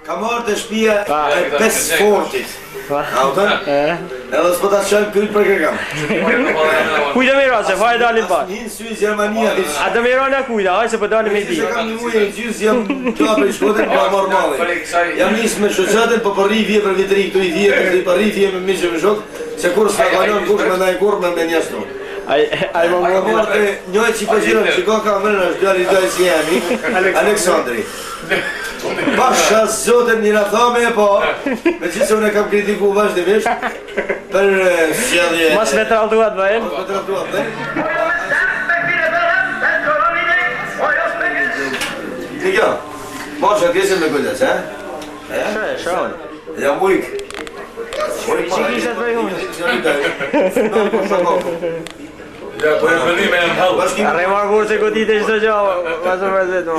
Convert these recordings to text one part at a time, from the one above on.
Kam marrë të shtëpia e 5 fortit. Autën? Edhe s'po ta çojmë kryt për kërkam. Kujtë me rase, fare dalim pa. Një sy Gjermania. A të me rane kujta, haj se po dalim me di. Se kam një muaj e gjys, jam qape i shkote, pa marrë malli. Jam nisë me shoqatën, po përri vje për vitëri, këtu i vje, përri vje me miqë me shok, se kur s'ka kalon, kur me ndaj kur me njështu. Ai më marrë njoj që po gjirën, që ka kamerën është djali djali si jemi, Aleksandri. Pasha zotën një rathame e po, me që se unë e kam kritiku vazhdimisht, për sjellje... Mas me traltuat bëjmë? Mas me traltuat bëjmë. Në kjo, mos që t'jesim me kujdes, e? Shon. Jam ujk. Që kishat bëj unë? Ja, po e përni me në halë. Remar kur se godit e qdo gjava, mas o mërzit mo.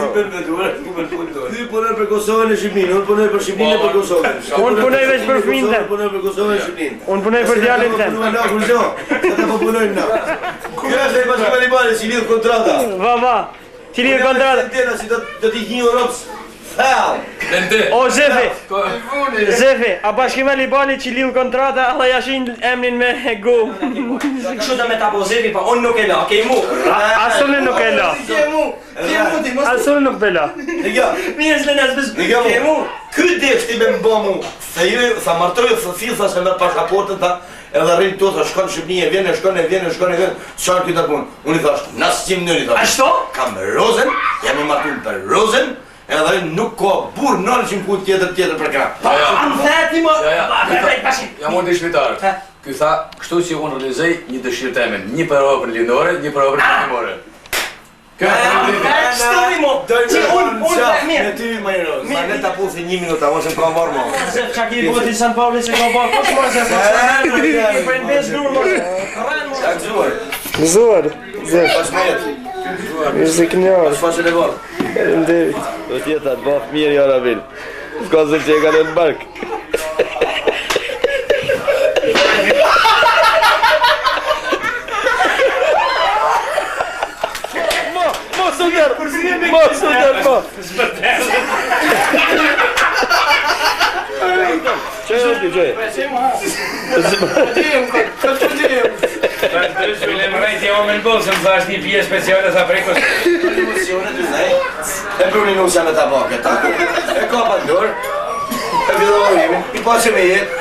Ty punoj për Kosovën e Shqipnin, unë punoj për Shqipnin e për Kosovën. Unë punoj veç për fëmin tem. Unë punoj për Kosovën e Shqipnin. Unë punoj për djalin tem. Unë punoj na, kurzo, se ta po punojnë na. Kjo është e bashkë Talibani, si lidhë kontrata. Va, ti lidhë kontrata. Tjena si do t'i hinë Europës. Fell! O Zefi, a bashkime Libani që lidhë kontrata, alla jashin emnin me gum. Kështu da me ta po Zefi, pa unë nuk e la, kej mu. Asullin nuk e la. Asullin nuk be la. Mirë s'le nësë bëzë, kej mu. Këtë dekshti me mba mu, se ju, sa martrojë, sa filë, sa se me pasaportën ta, edhe rrinë të, sa shkonë Shqipni e vjenë, shkonë e vjenë, qanë këtë punë. Unë i thashtë, nasë qimë nëri thashtë. Ashto? Kam rozen, jam i martunë për rozen, edhe nuk ka burë nërë që më punë tjetër për kra. Anë theti më, Jam unë të shmitarë. Ky tha, kështu që unë realizoj një dëshirë temen, një për Europën lindore, një për Europën shqiptimore. Kjo e shtëri mo, që unë të mirë. Me ty më i rozë, ma ne ta pusi 1 minuta, mos e pra marrë mo. Zef, që aki boti San Pauli se ka bërë, kosh mërë Zef, i për në besë dur mërë. Qak zuar. Zuar, Zef. Pas me jetë. Ishtë se kënjarë. Pas faqën e bërë. Ndevit. Do t'jetë atë bafë mirë i Arabil. S'ka zë që e ka në barkë. Mos u dërë po! Që e ti, që e? Shvilem rejti o me në bolë, se më thash një pje speciale sa prekos. E prunin usa me tabake, e kapa të dorë, e vidovorimin, i pashe me jetë,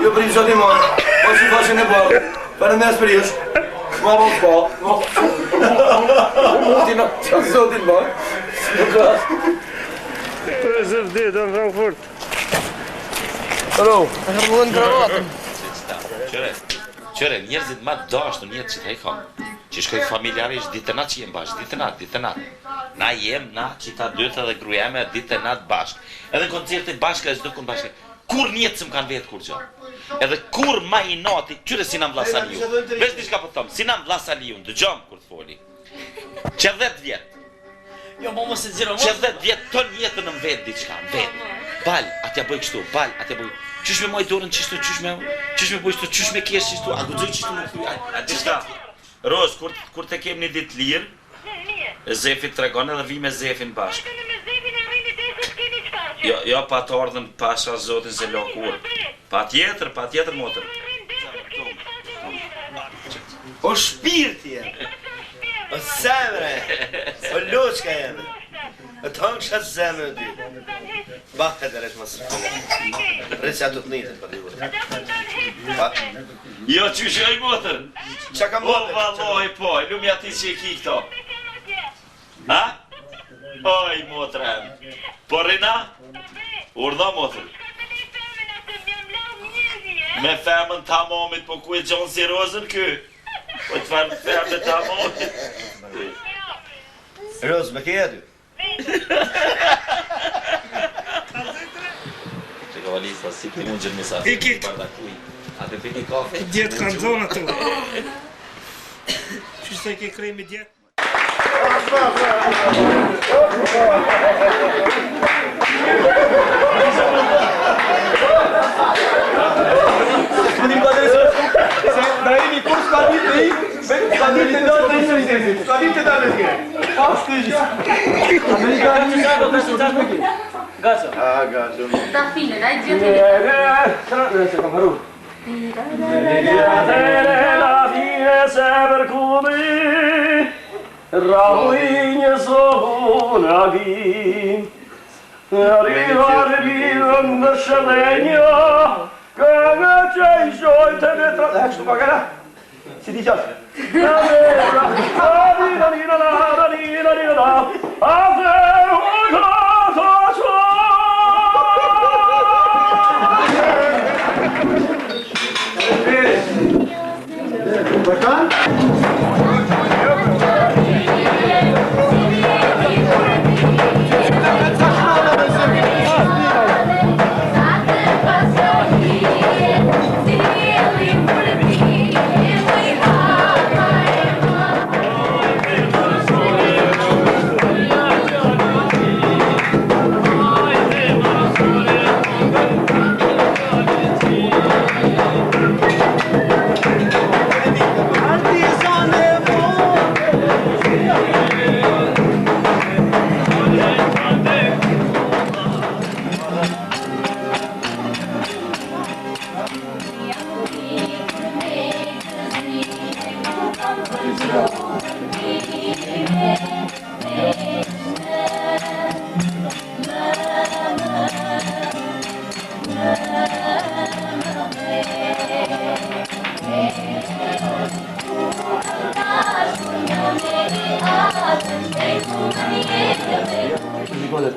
jo prim zotin marë, po si pashe në bërë, për në mes për jush, ma bon po, ti në zotin marë, nuk asë. Zef dhe, do në Frankfurt. Alo. E hërbullën kravatën. Qëre, njerëzit ma dashtë në jetë që të kam, që shkoj familjarisht ditë natë që jem bashkë, ditë natë. Na jem, na, që ta dytë edhe grujeme, ditë natë bashkë. Edhe në koncertet bashkë e zdo kënë bashkë, kur njetë së më kanë vetë kur gjo. Edhe kur ma i nati, qyre Sinan Vllasaliju, vesh di shka po thëmë, Sinan Vllasaliju, në dëgjom kur të foli, që 10 vjetë. Jo, mo mos e ziro, Që 10 vjetë ton jetën në vetë diçka, në vetë. Bal, atja bëj kështu, bal, atja bëj. Qysh me moj dorën qishtu, qysh me bëj qështu, qysh me kesh qishtu, a gudzoj qishtu në thuj, a diçka. Roz, kur te kem një ditë lirë, Zefi të tregon edhe vi me Zefin bashkë. Jo, pa të ardhën pasha zotin se lokur. Pa tjetër, motër. O shpirti jemë, o semre, o loqka jemë, o tëngësha zemë dy. Bakë të resh mësë shkëllë, rësja të të njëtën për divur. Jo, qyshoj motër. Qa kam O, valoj, po, lumja ti që e ki këto. Ha? Oj, motërem. Po rina? Urdha, motër. Me femën ta momit, po ku e gjonë si rozën kë? Po të farë femën ta momit. Rozë, me keja ty? Që ka valisa, si këti mund gjërë misa. Ikik. A të pini kafe? Djetë kanë zonë ato. Që se ke kremi djetë? Gazo. Gazo. Ta fine, dai, zio. Se kam haru. La fine se përkumi, rauinje sohona vim. Arrivare vivem në shëlenja, këngë që I shojtë në tra... Kështu pa këra? Si ti qatë?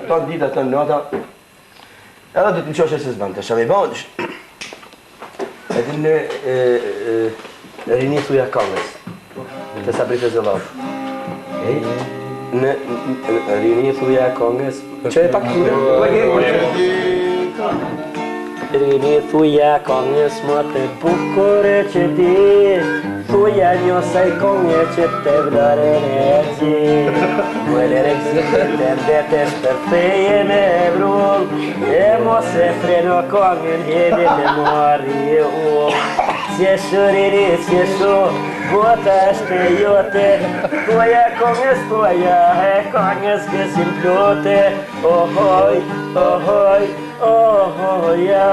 Tot dita, tot nota, edhe du të më qoshe se s'bën të shami bëndësh. Edhe në rini thuja kongës, të sabri të zëllof. Në rini thuja kongës, që e pak rini thuja kongës, më të bukure që ti, thuja njësaj kongë që të vdare në zi. Muere të mbetesh për feje me brull, e mos e freno kongën hedi me mori u. Sjeshu rini, sjeshu, bota është e jote, thuja kongës thuja, e kongës kësim plote. Ohoj, ohoj, ohoja,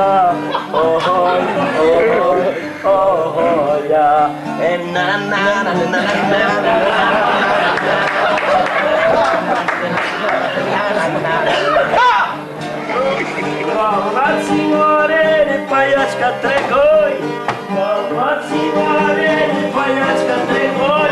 ohoj, ohoj, ohoja, e na na na na na na. Calma, signore, paiačka tregoj. Calma, signore, paiačka tregoj.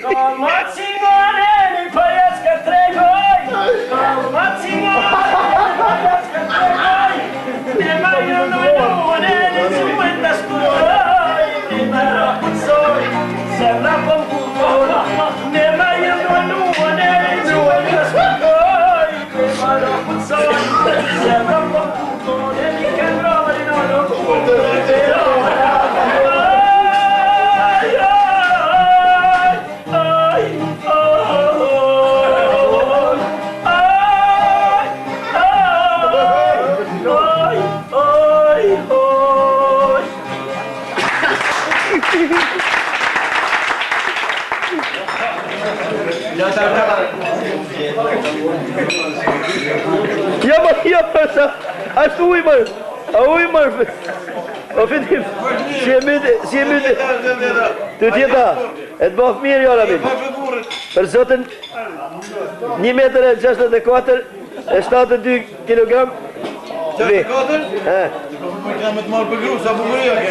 Calma, signore, paiačka tregoj. Calma, signore, paiačka tregoj. Nema jedno ljubone, neću da skutoj. Nema rapucoj, zemlja pomputola. Nema jedno ljubone, neću da skutoj. Nema rapucoj, zemlja pomputola. Nikad rovali na ruku, Ja, përsa, ashtu uj mërë, a uj mërë, o fitim, si e myte, të tjeta, e të bëfë mirë, jo Rabin, për zotën, 1 metër e 64, e 72 kilogram, 64? Me të marrë për gru, sa bukuria ke.